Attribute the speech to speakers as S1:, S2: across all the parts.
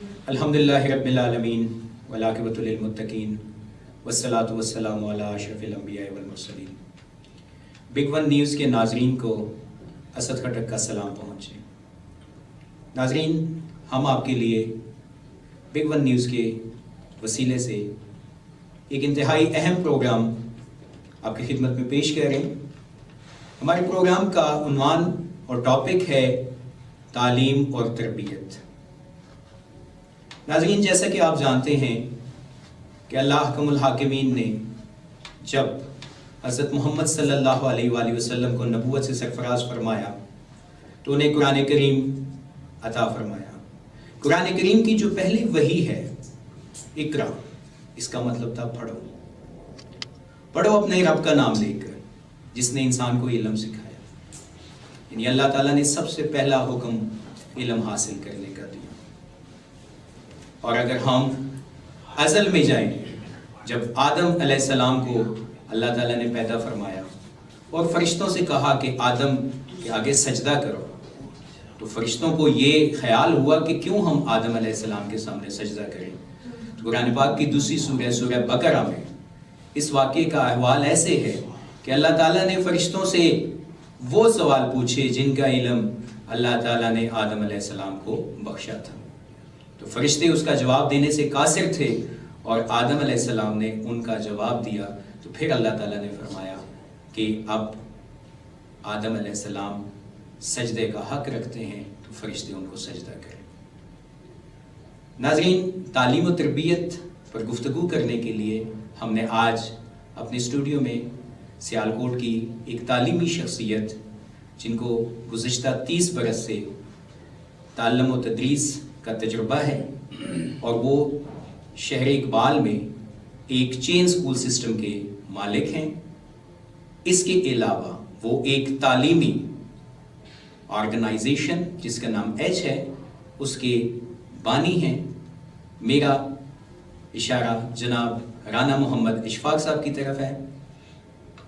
S1: الحمدللہ رب العالمین والعاقبۃ للمتقین والصلاۃ والسلام علی اشرف الانبیاء والمرسلین۔ بگ ون نیوز کے ناظرین کو اسد خٹک کا سلام پہنچے۔ ناظرین، ہم آپ کے لیے بگ ون نیوز کے وسیلے سے ایک انتہائی اہم پروگرام آپ کی خدمت میں پیش کر رہے ہیں۔ ہمارے پروگرام کا عنوان اور ٹاپک ہے تعلیم اور تربیت۔ ناظرین، جیسا کہ آپ جانتے ہیں کہ اللہ حکم الحاکمین نے جب حضرت محمد صلی اللہ علیہ وآلہ وسلم کو نبوت سے سرفراز فرمایا تو انہیں قرآن کریم عطا فرمایا۔ قرآن کریم کی جو پہلی وحی ہے اقرا، اس کا مطلب تھا پڑھو، پڑھو اپنے رب کا نام لے کر جس نے انسان کو علم سکھایا۔ یعنی اللہ تعالیٰ نے سب سے پہلا حکم علم حاصل کرنے کا دیا۔ اور اگر ہم ازل میں جائیں، جب آدم علیہ السلام کو اللہ تعالیٰ نے پیدا فرمایا اور فرشتوں سے کہا کہ آدم کے آگے سجدہ کرو، تو فرشتوں کو یہ خیال ہوا کہ کیوں ہم آدم علیہ السلام کے سامنے سجدہ کریں۔ تو قرآن پاک کی دوسری سورہ بقرہ میں اس واقعے کا احوال ایسے ہے کہ اللہ تعالیٰ نے فرشتوں سے وہ سوال پوچھے جن کا علم اللہ تعالیٰ نے آدم علیہ السلام کو بخشا تھا۔ تو فرشتے اس کا جواب دینے سے قاصر تھے اور آدم علیہ السلام نے ان کا جواب دیا۔ تو پھر اللہ تعالیٰ نے فرمایا کہ اب آدم علیہ السلام سجدے کا حق رکھتے ہیں، تو فرشتے ان کو سجدہ کریں۔ ناظرین، تعلیم و تربیت پر گفتگو کرنے کے لیے ہم نے آج اپنے اسٹوڈیو میں سیالکوٹ کی ایک تعلیمی شخصیت جن کو گزشتہ 30 برس سے تعلم و تدریس کا تجربہ ہے اور وہ شہر اقبال میں ایک چین سکول سسٹم کے مالک ہیں، اس کے علاوہ وہ ایک تعلیمی آرگنائزیشن جس کا نام ایچ ہے اس کے بانی ہیں۔ میرا اشارہ جناب رانا محمد اشفاق صاحب کی طرف ہے،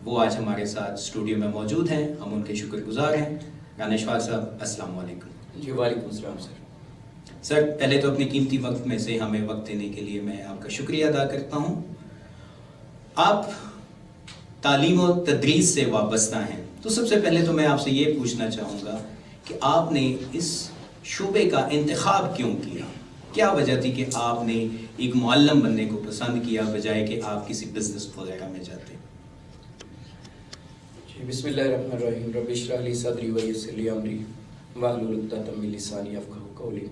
S1: وہ آج ہمارے ساتھ اسٹوڈیو میں موجود ہیں، ہم ان کے شکر گزار ہیں۔ رانا اشفاق صاحب، السلام علیکم۔
S2: جی وعلیکم السلام سر۔
S1: سر، پہلے تو اپنے قیمتی وقت میں سے ہمیں وقت دینے کے لیے میں آپ کا شکریہ ادا کرتا ہوں۔ آپ تعلیم و تدریس سے وابستہ ہیں، تو سب سے پہلے تو میں آپ سے یہ پوچھنا چاہوں گا کہ آپ نے اس شعبے کا انتخاب کیوں کیا؟ کیا وجہ تھی کہ آپ نے ایک معلم بننے کو پسند کیا بجائے کہ آپ کسی بزنس وغیرہ میں جاتے؟
S2: جی بسم اللہ الرحمن الرحیم، رب اشرح لی صدری ویسر لی امری واحلل عقدۃ من لسانی یفقہوا قولی۔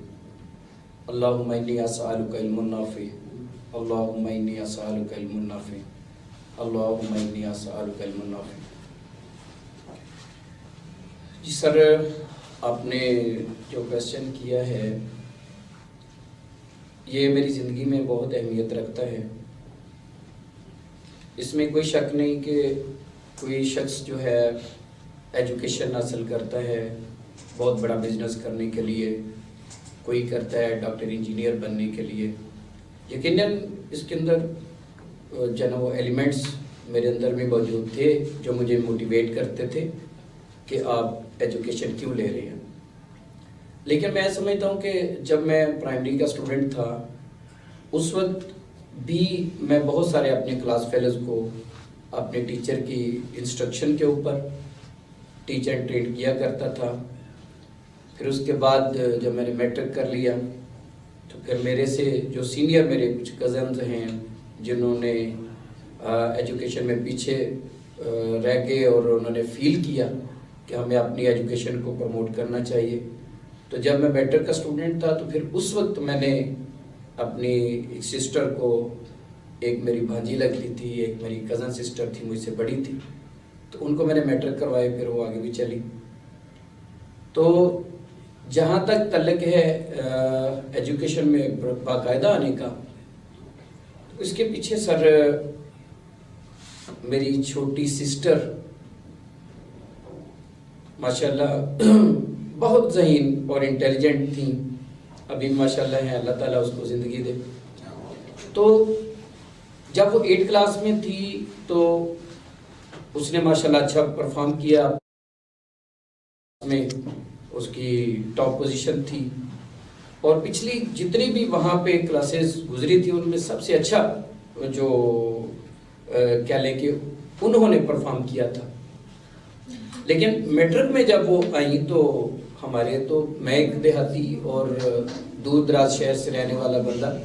S2: اللہم انی اسألک علما نافعا، اللہم انی اسألک علما نافعا، اللہم انی اسألک علما نافعا۔ جی سر، آپ نے جو کویسچن کیا ہے یہ میری زندگی میں بہت اہمیت رکھتا ہے۔ اس میں کوئی شک نہیں کہ کوئی شخص جو ہے ایجوکیشن حاصل کرتا ہے بہت بڑا بزنس کرنے کے لیے، کوئی کرتا ہے ڈاکٹر انجینئر بننے کے لیے۔ یقیناً اس کے اندر جو نا وہ ایلیمنٹس میرے اندر بھی موجود تھے جو مجھے موٹیویٹ کرتے تھے کہ آپ ایجوکیشن کیوں لے رہے ہیں۔ لیکن میں سمجھتا ہوں کہ جب میں پرائمری کا اسٹوڈنٹ تھا اس وقت بھی میں بہت سارے اپنے کلاس فیلوز کو اپنے ٹیچر کی انسٹرکشن کے اوپر ٹیچ اینڈ ٹرین کیا کرتا تھا۔ پھر اس کے بعد جب میں نے میٹرک کر لیا تو پھر میرے سے جو سینئر میرے کچھ کزنز ہیں جنہوں نے ایجوکیشن میں پیچھے رہ گئے اور انہوں نے فیل کیا کہ ہمیں اپنی ایجوکیشن کو پروموٹ کرنا چاہیے، تو جب میں میٹرک کا اسٹوڈنٹ تھا تو پھر اس وقت میں نے اپنی ایک سسٹر کو، ایک میری بھانجی لگتی تھی، ایک میری کزن سسٹر تھی مجھ سے بڑی تھی، تو ان کو میں نے میٹرک کروائی، پھر وہ آگے بھی چلی۔ تو جہاں تک تعلق ہے ایجوکیشن میں باقاعدہ آنے کا، اس کے پیچھے سر میری چھوٹی سسٹر ماشاءاللہ بہت ذہین اور انٹیلیجنٹ تھیں، ابھی ماشاءاللہ ہیں، اللہ تعالیٰ اس کو زندگی دے۔ تو جب وہ 8 کلاس میں تھی تو اس نے ماشاءاللہ اچھا پرفارم کیا، میں اس کی ٹاپ پوزیشن تھی۔ اور پچھلی جتنی بھی وہاں پہ کلاسز گزری تھی ان میں سب سے اچھا جو کہہ لیں کہ انہوں نے پرفارم کیا تھا. لیکن میٹرک میں جب وہ آئیں تو ہمارے تو میں ایک دیہاتی اور دور دراز شہر سے رہنے والا بندہ,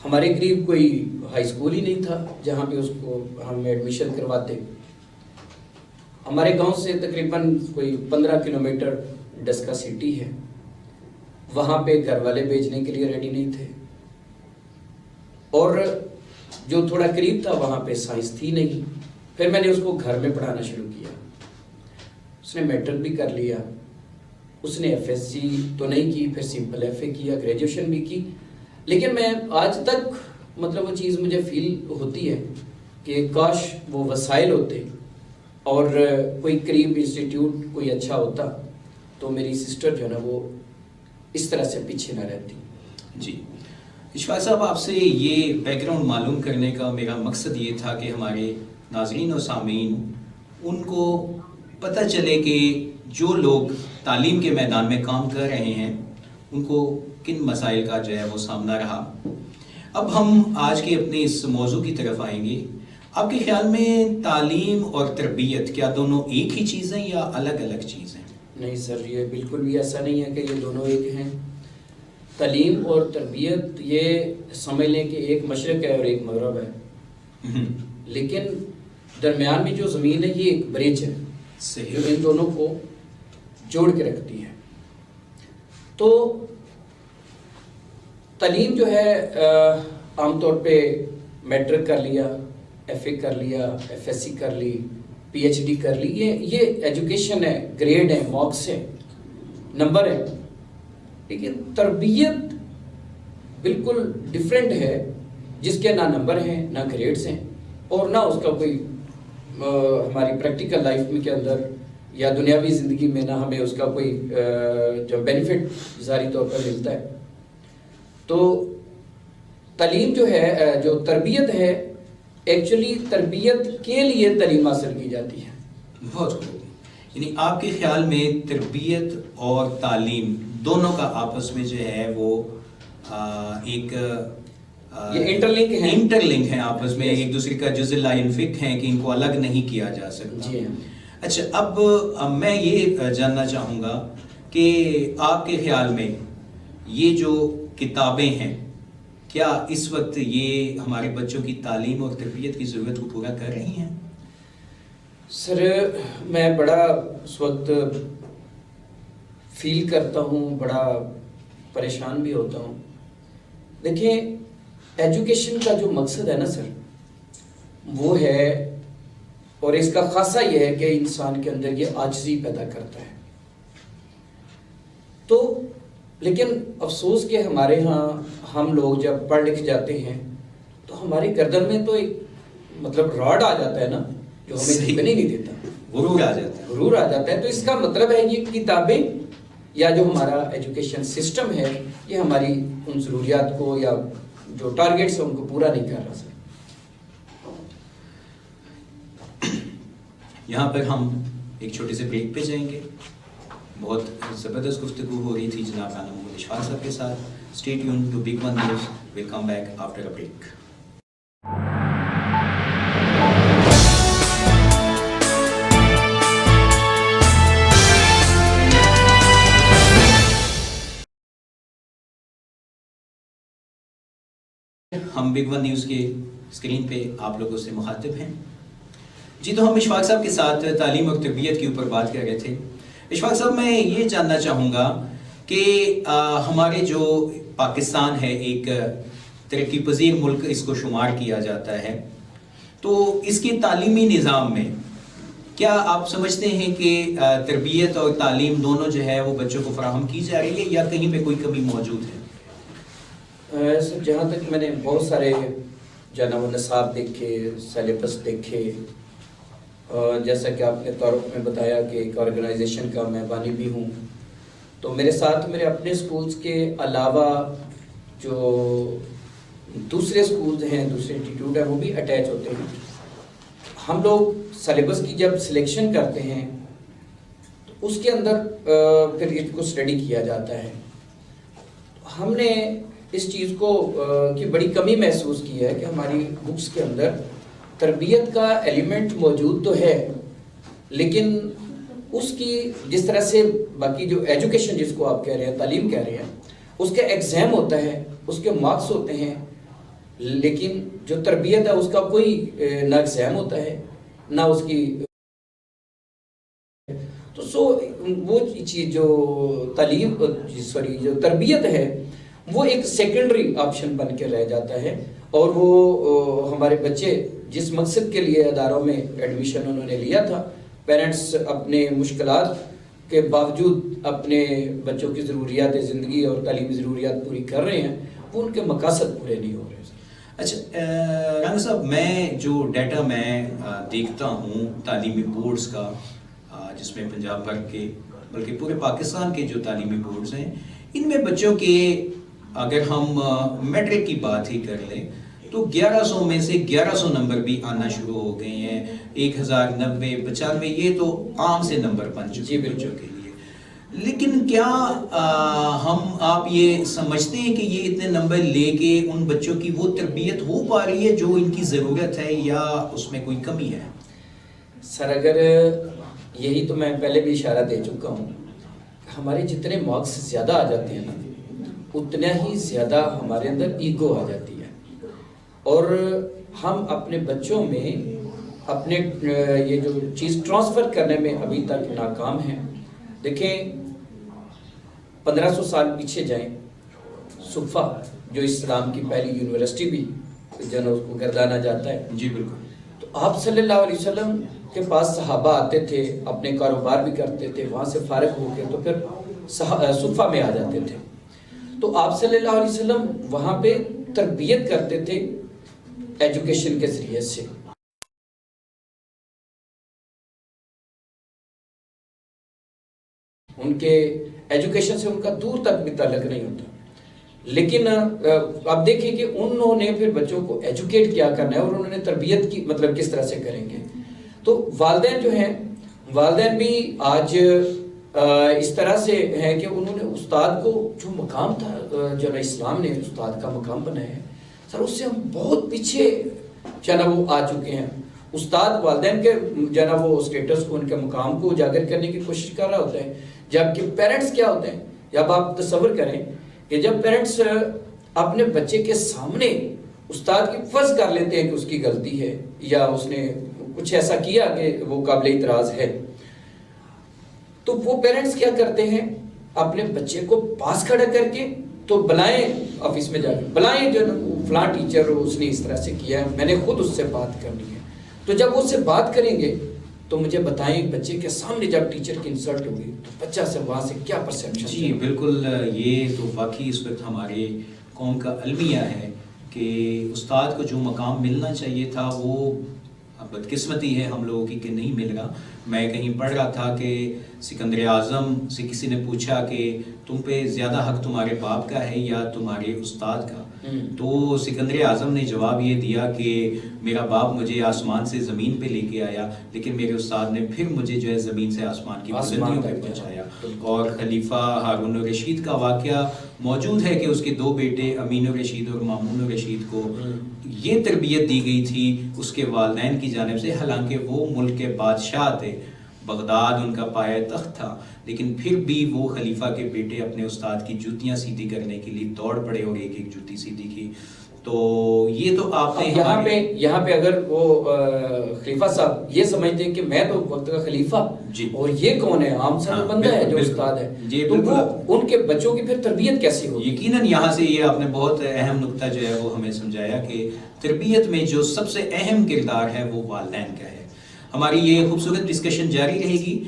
S2: ہمارے قریب کوئی ہائی اسکول ہی نہیں تھا جہاں پہ اس کو ہم ایڈمیشن کرواتے. ہمارے گاؤں سے تقریباً کوئی 15 کلومیٹر ڈسکا سٹی ہے, وہاں پہ گھر والے بھیجنے کے لیے ریڈی نہیں تھے, اور جو تھوڑا قریب تھا وہاں پہ سائنس تھی نہیں. پھر میں نے اس کو گھر میں پڑھانا شروع کیا. اس نے میٹرک بھی کر لیا, اس نے ایف ایس سی تو نہیں کی, پھر سمپل ایف اے کیا, گریجویشن بھی کی. لیکن میں آج تک مطلب وہ چیز مجھے فیل ہوتی ہے کہ کاش وہ وسائل ہوتے اور کوئی قریب انسٹیٹیوٹ کوئی اچھا ہوتا تو میری سسٹر جو ہے نا وہ اس طرح سے پیچھے نہ رہتی.
S1: جی اشفاق صاحب, آپ سے یہ بیک گراؤنڈ معلوم کرنے کا میرا مقصد یہ تھا کہ ہمارے ناظرین و سامعین ان کو پتہ چلے کہ جو لوگ تعلیم کے میدان میں کام کر رہے ہیں ان کو کن مسائل کا جو ہے وہ سامنا رہا. اب ہم آج کے اپنے اس موضوع کی طرف آئیں گے. آپ کے خیال میں تعلیم اور تربیت کیا دونوں ایک ہی چیز ہیں یا الگ الگ چیز ہیں؟
S2: نہیں سر, یہ بالکل بھی ایسا نہیں ہے کہ یہ دونوں ایک ہیں. تعلیم اور تربیت یہ سمجھ لیں کہ ایک مشرق ہے اور ایک مغرب ہے, لیکن درمیان میں جو زمین ہے یہ ایک برج ہے جو ان دونوں کو جوڑ کے رکھتی ہے. تو تعلیم جو ہے عام طور پہ میٹرک کر لیا, ایف اے کر لیا, ایف ایس سی کر لی, پی ایچ ڈی کر لی, یہ ایجوکیشن ہے, گریڈ ہے, مارکس ہے, نمبر ہے. لیکن تربیت بالکل ڈیفرنٹ ہے جس کے نہ نمبر ہیں نہ گریڈز ہیں اور نہ اس کا کوئی ہماری پریکٹیکل لائف میں کے اندر یا دنیاوی زندگی میں نہ ہمیں اس کا کوئی جو بینیفٹ ظاہری طور پر ملتا ہے. تو تعلیم جو ہے, جو تربیت ہے, ایکچولی تربیت کے لیے تعلیم حاصل کی جاتی ہے.
S1: بہت خوب. یعنی آپ کے خیال میں تربیت اور تعلیم دونوں کا آپس میں جو ہے وہ ایک
S2: یہ انٹر
S1: لنک ہیں آپس میں, ایک دوسرے کا جزء لا ينفك ہیں کہ ان کو الگ نہیں کیا جا سکتا.
S2: جی ہاں.
S1: اچھا, اب میں یہ جاننا چاہوں گا کہ آپ کے خیال میں یہ جو کتابیں ہیں کیا اس وقت یہ ہمارے بچوں کی تعلیم اور تربیت کی ضرورت کو پورا کر رہی ہیں؟
S2: سر میں بڑا اس وقت فیل کرتا ہوں, بڑا پریشان بھی ہوتا ہوں. دیکھیں, ایجوکیشن کا جو مقصد ہے نا سر, وہ ہے, اور اس کا خاصہ یہ ہے کہ انسان کے اندر یہ عاجزی پیدا کرتا ہے. تو لیکن افسوس کہ ہمارے ہاں ہم لوگ جب پڑھ لکھ جاتے ہیں تو ہماری گردن میں تو ایک مطلب راڈ آ جاتا ہے نا جو ہمیں جھکنے نہیں دیتا,
S1: غرور آ جاتا ہے.
S2: غرور آ جاتا ہے. تو اس کا مطلب ہے یہ کتابیں یا جو ہمارا ایجوکیشن سسٹم ہے یہ ہماری ان ضروریات کو یا جو ٹارگیٹس ہیں ان کو پورا نہیں کر رہا سر.
S1: یہاں پر ہم ایک چھوٹے سے بریک پہ جائیں گے. بہت زبردست گفتگو ہو رہی تھی جناب رانا محمد اشفاق صاحب کے ساتھ. Stay tune to big one news. We'll come back after a break. ہم بگ ون نیوز کے اسکرین پہ آپ لوگوں سے مخاطب ہیں. جی, تو ہم اشفاق صاحب کے ساتھ تعلیم اور تربیت کے اوپر بات کر رہے تھے. اشفاق صاحب, میں یہ جاننا چاہوں گا کہ ہمارے جو پاکستان ہے ایک ترقی پذیر ملک اس کو شمار کیا جاتا ہے, تو اس کے تعلیمی نظام میں کیا آپ سمجھتے ہیں کہ تربیت اور تعلیم دونوں جو ہے وہ بچوں کو فراہم کی جا رہی ہے یا کہیں پہ کوئی کمی موجود ہے؟
S2: سر جہاں تک میں نے بہت سارے جناب نصاب دیکھے, سیلیبس دیکھے, جیسا کہ آپ نے تعارف میں بتایا کہ ایک آرگنائزیشن کا میں بانی بھی ہوں, تو میرے ساتھ میرے اپنے سکولز کے علاوہ جو دوسرے سکولز ہیں, دوسرے انسٹیٹیوٹ ہیں, وہ بھی اٹیچ ہوتے ہیں. ہم لوگ سیلیبس کی جب سلیکشن کرتے ہیں تو اس کے اندر پھر اس کو اسٹڈی کیا جاتا ہے. ہم نے اس چیز کو کی بڑی کمی محسوس کی ہے کہ ہماری بکس کے اندر تربیت کا ایلیمنٹ موجود تو ہے، لیکن اس کی جس طرح سے باقی جو ایجوکیشن جس کو آپ کہہ رہے ہیں، تعلیم کہہ رہے ہیں، اس کا ایگزام ہوتا ہے، اس کے مارکس ہوتے ہیں، لیکن جو تربیت ہے اس کا کوئی نہ ایگزام ہوتا ہے نہ اس کی تو وہ چیز جو تعلیم جو تربیت ہے وہ ایک سیکنڈری آپشن بن کے رہ جاتا ہے، اور وہ ہمارے بچے جس مقصد کے لیے اداروں میں ایڈمیشن انہوں نے لیا تھا، پیرنٹس اپنے مشکلات کے باوجود اپنے بچوں کی ضروریات زندگی اور تعلیمی ضروریات پوری کر رہے ہیں، وہ ان کے مقاصد پورے نہیں ہو رہے۔
S1: اچھا رانا صاحب، میں جو ڈیٹا میں دیکھتا ہوں تعلیمی بورڈز کا، جس میں پنجاب بھر کے بلکہ پورے پاکستان کے جو تعلیمی بورڈز ہیں، ان میں بچوں کے اگر ہم میٹرک کی بات ہی کر لیں تو 1100 میں سے 1100 نمبر بھی آنا شروع ہو گئے ہیں، 1090 95 یہ تو عام سے نمبر بن چکے بچوں کے لیے۔ لیکن کیا آپ یہ سمجھتے ہیں کہ یہ اتنے نمبر لے کے ان بچوں کی وہ تربیت ہو پا رہی ہے جو ان کی ضرورت ہے، یا اس میں کوئی کمی ہے؟
S2: سر اگر یہی تو میں پہلے بھی اشارہ دے چکا ہوں، ہمارے جتنے مارکس زیادہ آ جاتے ہیں نا، اتنا ہی زیادہ ہمارے اندر ایگو آ جاتی ہے، اور ہم اپنے بچوں میں اپنے یہ جو چیز ٹرانسفر کرنے میں ابھی تک ناکام ہیں۔ دیکھیں 1500 سال پیچھے جائیں، صفا جو اسلام کی پہلی یونیورسٹی بھی جن اس کو گردانا جاتا ہے،
S1: جی بالکل،
S2: تو آپ صلی اللہ علیہ وسلم کے پاس صحابہ آتے تھے، اپنے کاروبار بھی کرتے تھے، وہاں سے فارغ ہو کے تو پھر صفا میں آ جاتے تھے، تو آپ صلی اللہ علیہ وسلم وہاں پہ تربیت کرتے تھے ایجوکیشن کے ذریعے سے۔ ان کے ایجوکیشن سے ان کا دور تک بھی تعلق نہیں ہوتا، لیکن آپ دیکھیں کہ انہوں نے پھر بچوں کو ایجوکیٹ کیا کرنا ہے، اور انہوں نے تربیت کی مطلب کس طرح سے کریں گے۔ تو والدین جو ہیں، والدین بھی آج اس طرح سے ہیں کہ انہوں نے استاد کو جو مقام تھا، جو اسلام نے استاد کا مقام بنایا ہے، سر اس سے ہم بہت پیچھے جناب وہ آ چکے ہیں۔ استاد والدین کے جناب وہ اسٹیٹس کو، ان کے مقام کو اجاگر کرنے کی کوشش کر رہا ہوتا ہے، جبکہ پیرنٹس کیا ہوتے ہیں، جب آپ تصور کریں کہ جب پیرنٹس اپنے بچے کے سامنے استاد کی فرض کر لیتے ہیں کہ اس کی غلطی ہے یا اس نے کچھ ایسا کیا کہ وہ قابل اعتراض ہے، تو وہ پیرنٹس کیا کرتے ہیں، اپنے بچے کو پاس کھڑا کر کے تو بلائیں آفس میں جا کے، بلائیں جو فلاں ٹیچر اس نے اس طرح سے کیا ہے، میں نے خود اس سے بات کرنی ہے۔ تو جب وہ اس سے بات کریں گے تو مجھے بتائیں بچے کے سامنے جب ٹیچر کی انسلٹ ہوگی تو بچہ سے وہاں سے کیا پرسیپشن؟
S1: جی بالکل، یہ تو واقعی اس وقت ہمارے قوم کا المیہ ہے کہ استاد کو جو مقام ملنا چاہیے تھا وہ بدقسمتی ہے ہم لوگوں کی کہ نہیں مل رہا۔ میں کہیں پڑھ رہا تھا کہ سکندر اعظم سے کسی نے پوچھا کہ تم پہ زیادہ حق تمہارے باپ کا ہے یا تمہارے استاد کا، تو سکندر اعظم نے جواب یہ دیا کہ میرا باپ مجھے آسمان سے زمین پہ لے کے آیا، لیکن میرے استاد نے پھر مجھے جو ہے زمین سے آسمان کی بلندیوں پہ پہنچایا۔ اور خلیفہ ہارون الرشید کا واقعہ موجود ہے کہ اس کے 2 بیٹے امین الرشید اور مامون الرشید کو یہ تربیت دی گئی تھی اس کے والدین کی جانب سے، حالانکہ وہ ملک کے بادشاہ تھے، بغداد ان کا پایہ تخت تھا، لیکن پھر بھی وہ خلیفہ کے بیٹے اپنے استاد کی جوتیاں سیدھی کرنے کے لیے دوڑ پڑے اور ایک ایک جوتی سیدھی کی۔ تو یہ تو آپ نے
S2: یہاں پہ اگر وہ خلیفہ صاحب یہ سمجھتے ہیں کہ میں تو وقت کا خلیفہ
S1: جی،
S2: اور یہ کون ہے، عام سا بندہ ہے جو استاد ہے، تو وہ ان کے بچوں کی پھر تربیت کیسی ہوگی؟
S1: یقیناً یہاں سے یہ آپ نے بہت اہم نقطہ جو ہے وہ ہمیں سمجھایا کہ تربیت میں جو سب سے اہم کردار ہے وہ والدین کا ہے۔ ہماری یہ خوبصورت ڈسکشن جاری رہے گی۔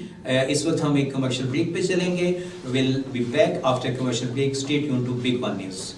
S1: اس وقت ہم ایک کمرشل بریک پہ چلیں گے۔ We'll be back after commercial break. Stay tuned to big one news.